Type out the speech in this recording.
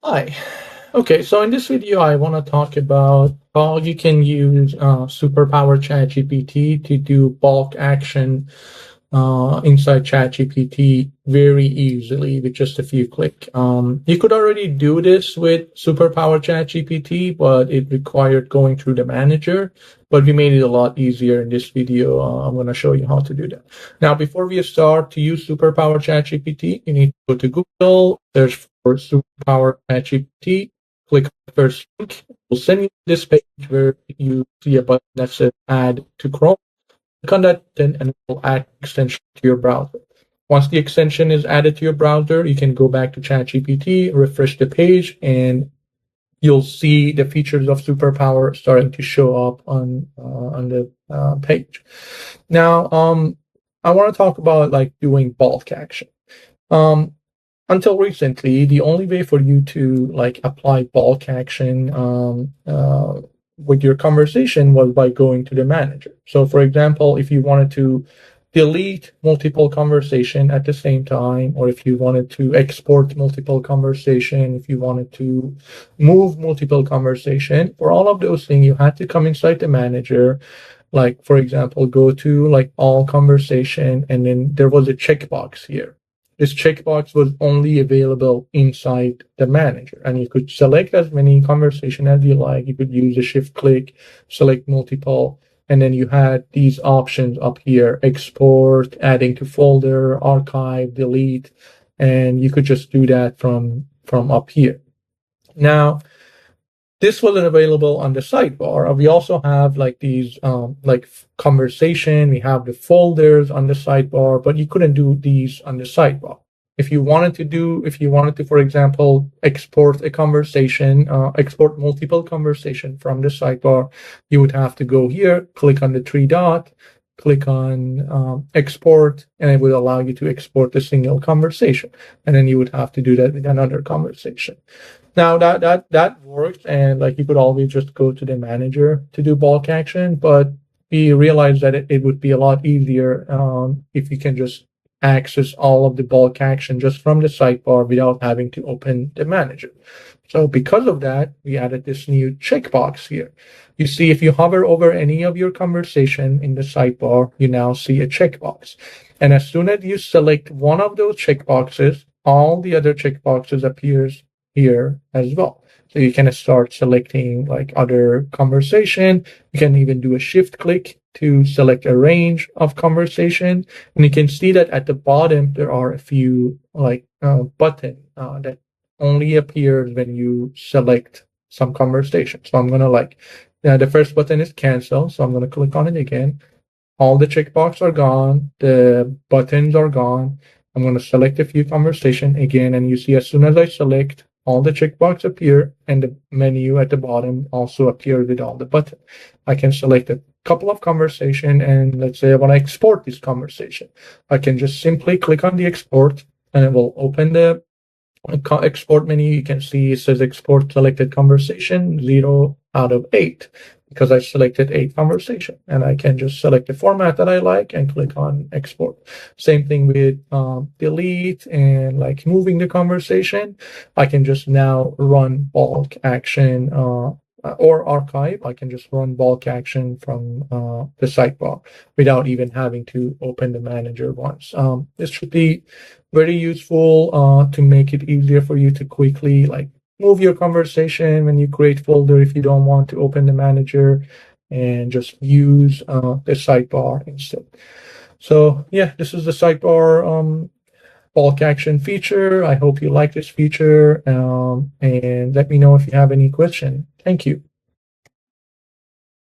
Hi. Okay, so in this video, I want to talk about how you can use Superpower ChatGPT to do bulk action inside ChatGPT very easily with just a few clicks. You could already do this with Superpower ChatGPT, but it required going through the manager. But we made it a lot easier in this video. I'm going to show you how to do that. Now, before we start to use Superpower ChatGPT, you need to go to Google, search for Superpower ChatGPT, click on the first link. It will send you this page where you see a button that says Add to Chrome. Click on that button and it will add extension to your browser. Once the extension is added to your browser, you can go back to ChatGPT, refresh the page, and you'll see the features of Superpower starting to show up on the page. Now, I want to talk about like doing bulk action. Until recently, the only way for you to like apply bulk action with your conversation was by going to the manager. So, for example, if you wanted to delete multiple conversation at the same time, or if you wanted to export multiple conversation, if you wanted to move multiple conversation, for all of those things, you had to come inside the manager. Like, for example, go to like all conversation, and then there was a checkbox here. This checkbox was only available inside the manager, and you could select as many conversation as you like. You could use a shift click, select multiple, and then you had these options up here: export, adding to folder, archive, delete, and you could just do that from up here. Now, this wasn't available on the sidebar. We also have like these like conversation. We have the folders on the sidebar, but you couldn't do these on the sidebar. If you wanted to, for example, export a conversation, export multiple conversation from the sidebar, you would have to go here, click on the three dot, click on export, and it would allow you to export a single conversation. And then you would have to do that with another conversation. Now that works, and like you could always just go to the manager to do bulk action, but we realized that it would be a lot easier if you can just access all of the bulk action just from the sidebar without having to open the manager. So because of that, we added this new checkbox here. You see, if you hover over any of your conversation in the sidebar, you now see a checkbox. And as soon as you select one of those checkboxes, all the other checkboxes appears here as well. So you can start selecting like other conversation. You can even do a shift click to select a range of conversation. And you can see that at the bottom, there are a few like button that only appears when you select some conversation. So I'm going to like, the first button is cancel. So I'm going to click on it again. All the checkboxes are gone. The buttons are gone. I'm going to select a few conversation again. And you see, as soon as I select, all the checkbox appear, and the menu at the bottom also appears with all the buttons. I can select a couple of conversation, and let's say I want to export this conversation. I can just simply click on the export, and it will open the export menu. You can see it says export selected conversation 0 out of 8 because I selected 8 conversation, and I can just select the format that I like and click on export. Same thing with delete and like moving the conversation. I can just now run bulk action or archive. I can just run bulk action from the sidebar without even having to open the manager once. This should be very useful to make it easier for you to quickly like move your conversation when you create folder if you don't want to open the manager, and just use the sidebar instead. So yeah, this is the sidebar bulk action feature. I hope you like this feature, and let me know if you have any question. Thank you.